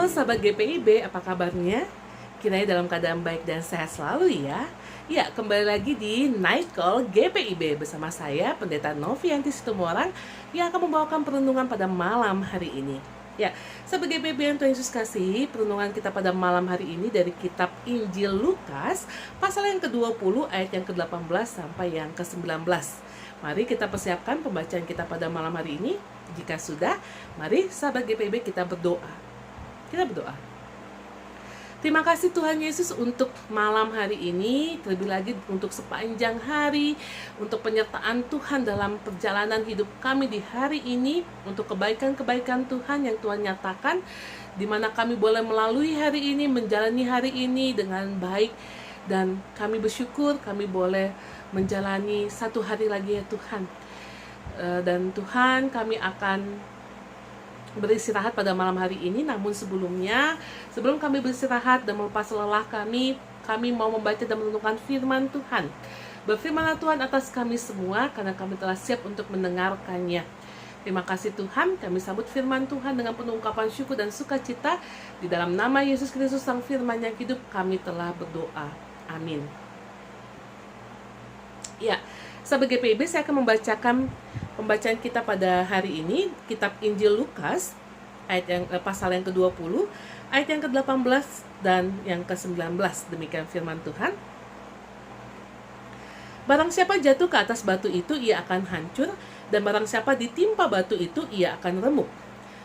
sahabat GPIB, apa kabarnya? Kiranya dalam keadaan baik dan sehat selalu ya. Ya, kembali lagi di Night Call GPIB bersama saya, Pendeta Novianti Situmorang, yang akan membawakan perenungan pada malam hari ini. Ya, sahabat GPIB yang Tuhan Yesus kasih, perenungan kita pada malam hari ini dari kitab Injil Lukas, pasal yang ke-20 ayat yang ke-18 sampai yang ke-19. Mari kita persiapkan pembacaan kita pada malam hari ini. Jika sudah, mari sahabat GPIB kita berdoa. Kita berdoa. Terima kasih Tuhan Yesus untuk malam hari ini, terlebih lagi untuk sepanjang hari, untuk penyertaan Tuhan dalam perjalanan hidup kami di hari ini, untuk kebaikan-kebaikan Tuhan yang Tuhan nyatakan, di mana kami boleh melalui hari ini, menjalani hari ini dengan baik, dan kami bersyukur kami boleh menjalani satu hari lagi ya Tuhan. Dan Tuhan, kami akan beristirahat pada malam hari ini. Namun sebelum kami beristirahat dan melepas lelah kami mau membaca dan merenungkan firman Tuhan. Berfirmanlah Tuhan atas kami semua, karena kami telah siap untuk mendengarkannya. Terima kasih Tuhan, kami sambut firman Tuhan dengan penuh ungkapan syukur dan sukacita. Di dalam nama Yesus Kristus Sang Firman yang hidup, kami telah berdoa. Amin. Ya, sahabat GPIB, saya akan membacakan pembacaan kita pada hari ini, kitab Injil Lukas, pasal yang ke-20, ayat yang ke-18 dan yang ke-19. Demikian firman Tuhan. Barang siapa jatuh ke atas batu itu, ia akan hancur, dan barang siapa ditimpa batu itu, ia akan remuk.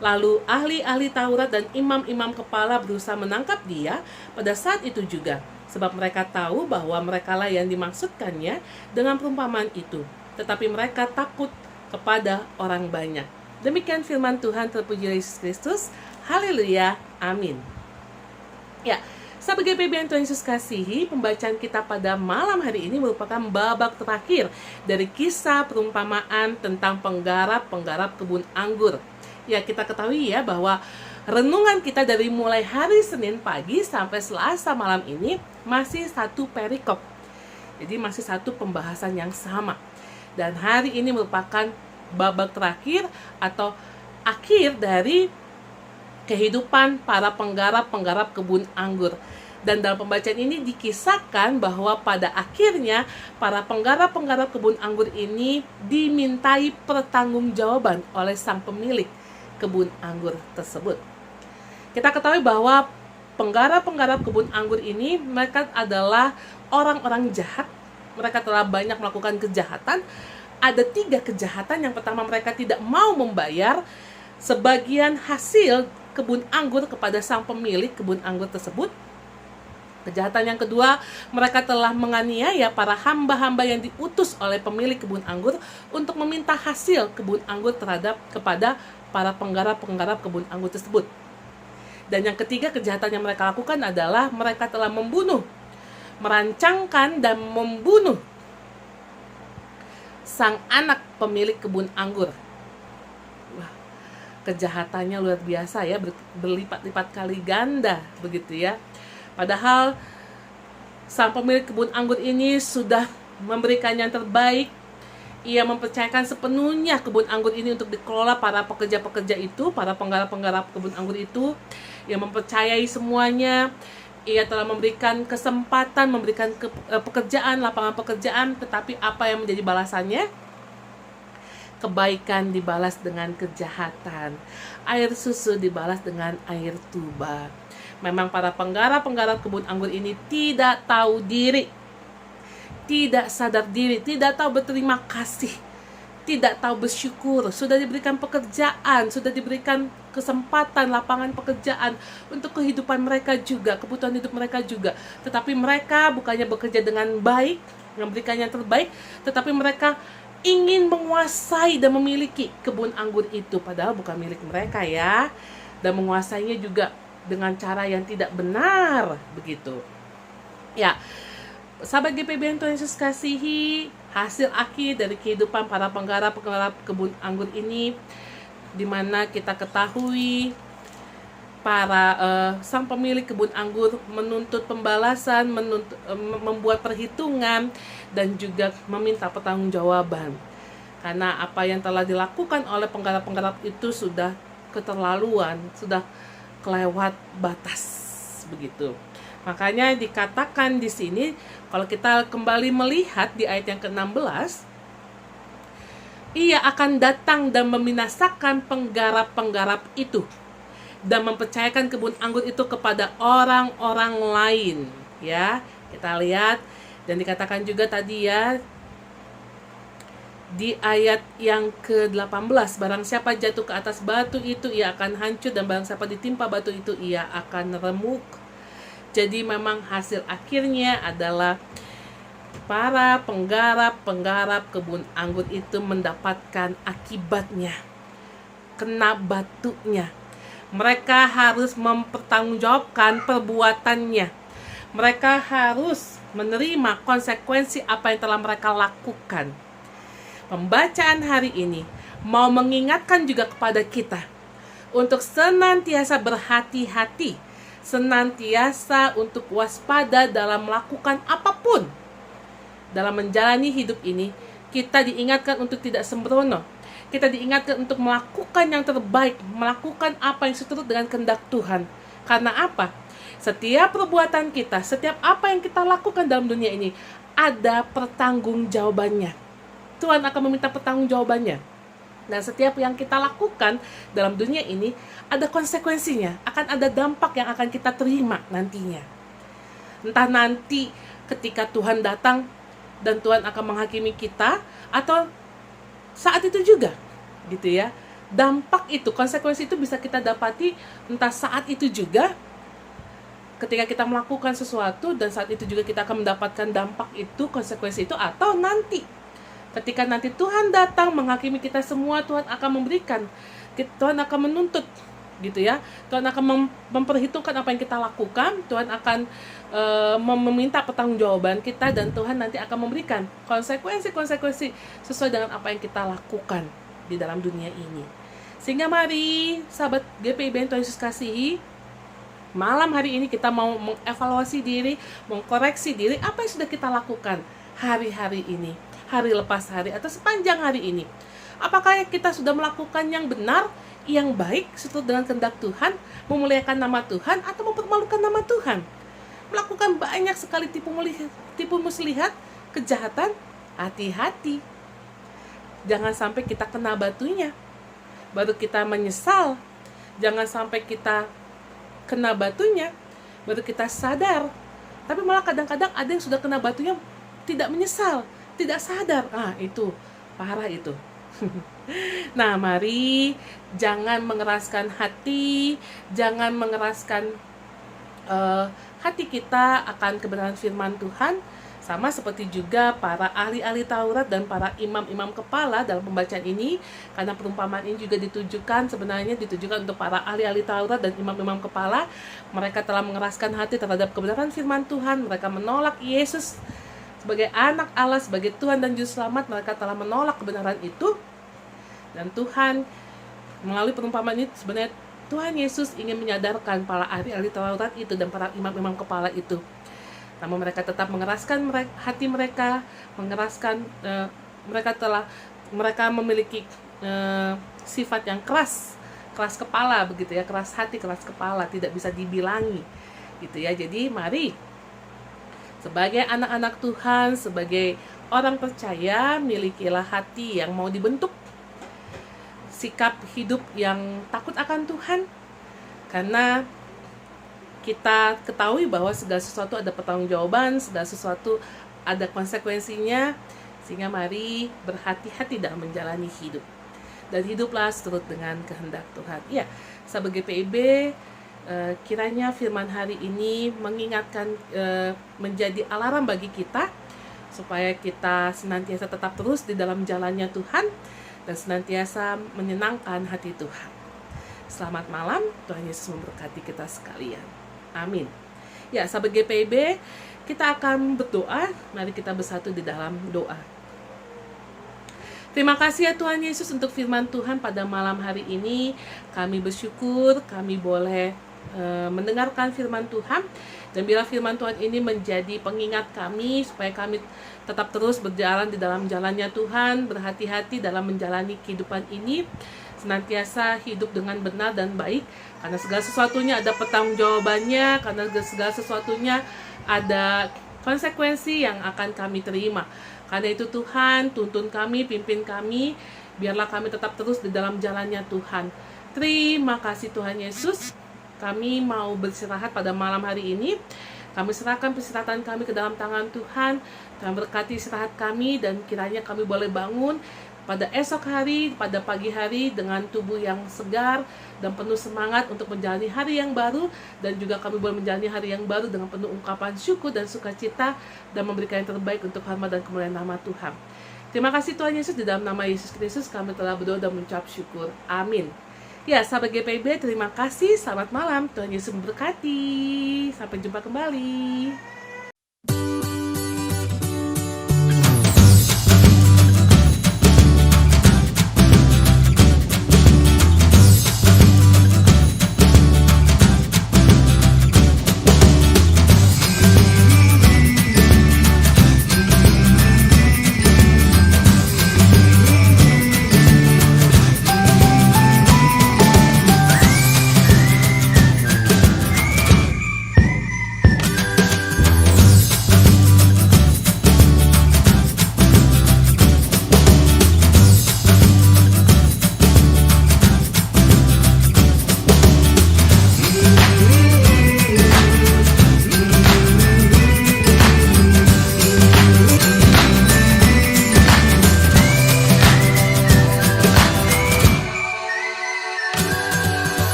Lalu ahli-ahli Taurat dan imam-imam kepala berusaha menangkap dia pada saat itu juga, sebab mereka tahu bahwa merekalah yang dimaksudkannya dengan perumpamaan itu. Tetapi mereka takut kepada orang banyak. Demikian firman Tuhan, terpuji Yesus Kristus. Haleluya. Amin. Ya, sahabat GPIB yang Tuhan Yesus kasihi, pembacaan kita pada malam hari ini merupakan babak terakhir dari kisah perumpamaan tentang penggarap kebun anggur. Ya, kita ketahui ya bahwa renungan kita dari mulai hari Senin pagi sampai Selasa malam ini masih satu perikop. Jadi masih satu pembahasan yang sama. Dan hari ini merupakan babak terakhir atau akhir dari kehidupan para penggarap kebun anggur. Dan dalam pembacaan ini dikisahkan bahwa pada akhirnya para penggarap kebun anggur ini dimintai pertanggungjawaban oleh sang pemilik kebun anggur tersebut. Kita ketahui bahwa penggarap kebun anggur ini mereka adalah orang-orang jahat. Mereka telah banyak melakukan kejahatan. Ada 3 kejahatan. Yang pertama, mereka tidak mau membayar sebagian hasil kebun anggur kepada sang pemilik kebun anggur tersebut. Kejahatan yang kedua, mereka telah menganiaya para hamba-hamba yang diutus oleh pemilik kebun anggur untuk meminta hasil kebun anggur kepada para penggarap kebun anggur tersebut. Dan yang ketiga, kejahatan yang mereka lakukan adalah mereka telah merancangkan dan membunuh sang anak pemilik kebun anggur. Wah, kejahatannya luar biasa ya, berlipat-lipat kali ganda begitu ya. Padahal sang pemilik kebun anggur ini sudah memberikan yang terbaik. Ia mempercayakan sepenuhnya kebun anggur ini untuk dikelola para pekerja-pekerja itu, para penggarap kebun anggur itu. Ia mempercayai semuanya. Ia telah memberikan kesempatan, memberikan pekerjaan, lapangan pekerjaan, tetapi apa yang menjadi balasannya? Kebaikan dibalas dengan kejahatan. Air susu dibalas dengan air tuba. Memang para penggarap kebun anggur ini tidak tahu diri, tidak sadar diri, tidak tahu berterima kasih, tidak tahu bersyukur. Sudah diberikan pekerjaan, sudah diberikan kesempatan, lapangan pekerjaan untuk kehidupan mereka juga, kebutuhan hidup mereka juga. Tetapi mereka bukannya bekerja dengan baik, memberikan yang terbaik, tetapi mereka ingin menguasai dan memiliki kebun anggur itu, padahal bukan milik mereka ya. Dan menguasainya juga dengan cara yang tidak benar begitu. Ya, sahabat GPIB yang Tuhan Yesus kasihi, hasil akhir dari kehidupan para penggarap kebun anggur ini, di mana kita ketahui sang pemilik kebun anggur menuntut pembalasan, membuat perhitungan, dan juga meminta pertanggungjawaban. Karena apa yang telah dilakukan oleh penggarap itu sudah keterlaluan, sudah kelewat batas begitu. Makanya dikatakan di sini, kalau kita kembali melihat di ayat yang ke-16, ia akan datang dan membinasakan penggarap-penggarap itu dan mempercayakan kebun anggur itu kepada orang-orang lain. Ya, kita lihat dan dikatakan juga tadi ya di ayat yang ke-18, barang siapa jatuh ke atas batu itu ia akan hancur, dan barang siapa ditimpa batu itu ia akan remuk. Jadi memang hasil akhirnya adalah para penggarap kebun anggur itu mendapatkan akibatnya, kena batunya. Mereka harus mempertanggungjawabkan perbuatannya. Mereka harus menerima konsekuensi apa yang telah mereka lakukan. Pembacaan hari ini mau mengingatkan juga kepada kita untuk senantiasa berhati-hati, senantiasa untuk waspada dalam melakukan apapun. Dalam menjalani hidup ini, kita diingatkan untuk tidak sembrono. Kita diingatkan untuk melakukan yang terbaik, melakukan apa yang seturut dengan kehendak Tuhan. Karena apa? Setiap perbuatan kita, setiap apa yang kita lakukan dalam dunia ini, ada pertanggungjawabannya. Tuhan akan meminta pertanggungjawabannya. Dan setiap yang kita lakukan dalam dunia ini ada konsekuensinya, akan ada dampak yang akan kita terima nantinya. Entah nanti ketika Tuhan datang dan Tuhan akan menghakimi kita, atau saat itu juga, gitu ya. Dampak itu, konsekuensi itu bisa kita dapati entah saat itu juga, ketika kita melakukan sesuatu, dan saat itu juga kita akan mendapatkan dampak itu, konsekuensi itu, atau nanti ketika nanti Tuhan datang menghakimi kita semua, Tuhan akan memberikan, Tuhan akan menuntut, gitu ya. Tuhan akan memperhitungkan apa yang kita lakukan, Tuhan akan meminta pertanggungjawaban kita, dan Tuhan nanti akan memberikan konsekuensi sesuai dengan apa yang kita lakukan di dalam dunia ini. Sehingga mari sahabat GPIB yang Tuhan Yesus kasihi, malam hari ini kita mau mengevaluasi diri, mengkoreksi diri apa yang sudah kita lakukan hari-hari ini, hari lepas hari, atau sepanjang hari ini. Apakah kita sudah melakukan yang benar, yang baik, seturut dengan kehendak Tuhan, memuliakan nama Tuhan, atau mempermalukan nama Tuhan? Melakukan banyak sekali tipu muslihat, kejahatan. Hati-hati, jangan sampai kita kena batunya baru kita menyesal. Jangan sampai kita kena batunya baru kita sadar. Tapi malah kadang-kadang ada yang sudah kena batunya tidak menyesal, tidak sadar. Itu parah itu. Nah, mari jangan mengeraskan hati, jangan mengeraskan hati kita akan kebenaran firman Tuhan, sama seperti juga para ahli-ahli Taurat dan para imam-imam kepala dalam pembacaan ini. Karena perumpamaan ini juga sebenarnya ditujukan untuk para ahli-ahli Taurat dan imam-imam kepala. Mereka telah mengeraskan hati terhadap kebenaran firman Tuhan. Mereka menolak Yesus sebagai anak Allah, sebagai Tuhan dan Juru Selamat. Mereka telah menolak kebenaran itu. Dan Tuhan melalui perumpamaan ini, sebenarnya Tuhan Yesus ingin menyadarkan para ahli-ahli Taurat itu dan para imam-imam kepala itu. Namun mereka tetap mengeraskan hati mereka, mereka memiliki sifat yang keras kepala begitu ya, keras hati, keras kepala, tidak bisa dibilangi gitu ya. Jadi mari sebagai anak-anak Tuhan, sebagai orang percaya, milikilah hati yang mau dibentuk, sikap hidup yang takut akan Tuhan, karena kita ketahui bahwa segala sesuatu ada pertanggungjawaban, segala sesuatu ada konsekuensinya. Sehingga mari berhati-hati dalam menjalani hidup, dan hiduplah seturut dengan kehendak Tuhan. Ya, sahabat GPIB, kiranya firman hari ini mengingatkan, menjadi alarm bagi kita, supaya kita senantiasa tetap terus di dalam jalannya Tuhan, dan senantiasa menyenangkan hati Tuhan. Selamat malam, Tuhan Yesus memberkati kita sekalian. Amin. Ya, sahabat GPIB, kita akan berdoa. Mari kita bersatu di dalam doa. Terima kasih ya Tuhan Yesus untuk firman Tuhan pada malam hari ini. Kami bersyukur kami boleh mendengarkan firman Tuhan. Dan bila firman Tuhan ini menjadi pengingat kami, supaya kami tetap terus berjalan di dalam jalannya Tuhan, berhati-hati dalam menjalani kehidupan ini, senantiasa hidup dengan benar dan baik, karena segala sesuatunya ada pertanggungjawabannya, karena segala sesuatunya ada konsekuensi yang akan kami terima. Karena itu Tuhan, tuntun kami, pimpin kami, biarlah kami tetap terus di dalam jalannya Tuhan. Terima kasih Tuhan Yesus. Kami mau beristirahat pada malam hari ini. Kami serahkan peristirahatan kami ke dalam tangan Tuhan. Tuhan berkati istirahat kami, dan kiranya kami boleh bangun pada esok hari, pada pagi hari dengan tubuh yang segar dan penuh semangat untuk menjalani hari yang baru, dan juga kami boleh menjalani hari yang baru dengan penuh ungkapan syukur dan sukacita, dan memberikan yang terbaik untuk hormat dan kemuliaan nama Tuhan. Terima kasih Tuhan Yesus, di dalam nama Yesus Kristus kami telah berdoa dan mengucap syukur. Amin. Ya, sahabat GPIB, terima kasih. Selamat malam. Tuhan Yesus memberkati. Sampai jumpa kembali.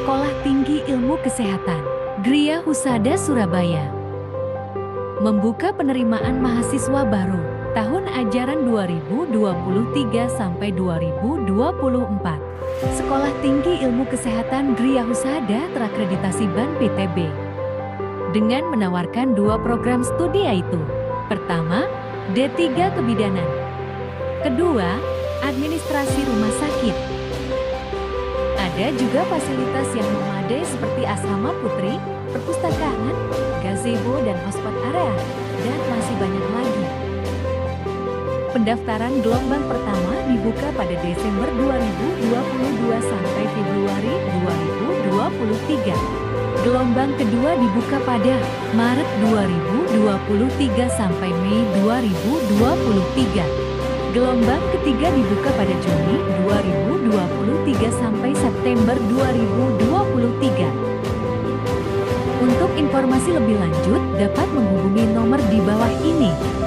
Sekolah Tinggi Ilmu Kesehatan Gria Husada Surabaya membuka penerimaan mahasiswa baru tahun ajaran 2023 sampai 2024. Sekolah Tinggi Ilmu Kesehatan Gria Husada terakreditasi BAN PTB dengan menawarkan 2 program studi, yaitu pertama, D3 Kebidanan, kedua, Administrasi Rumah Sakit. Ada juga fasilitas yang memadai seperti asrama putri, perpustakaan, gazebo dan hotspot area, dan masih banyak lagi. Pendaftaran gelombang pertama dibuka pada Desember 2022 sampai Februari 2023. Gelombang kedua dibuka pada Maret 2023 sampai Mei 2023. Gelombang ketiga dibuka pada Juni 2023 sampai September 2023. Untuk informasi lebih lanjut dapat menghubungi nomor di bawah ini.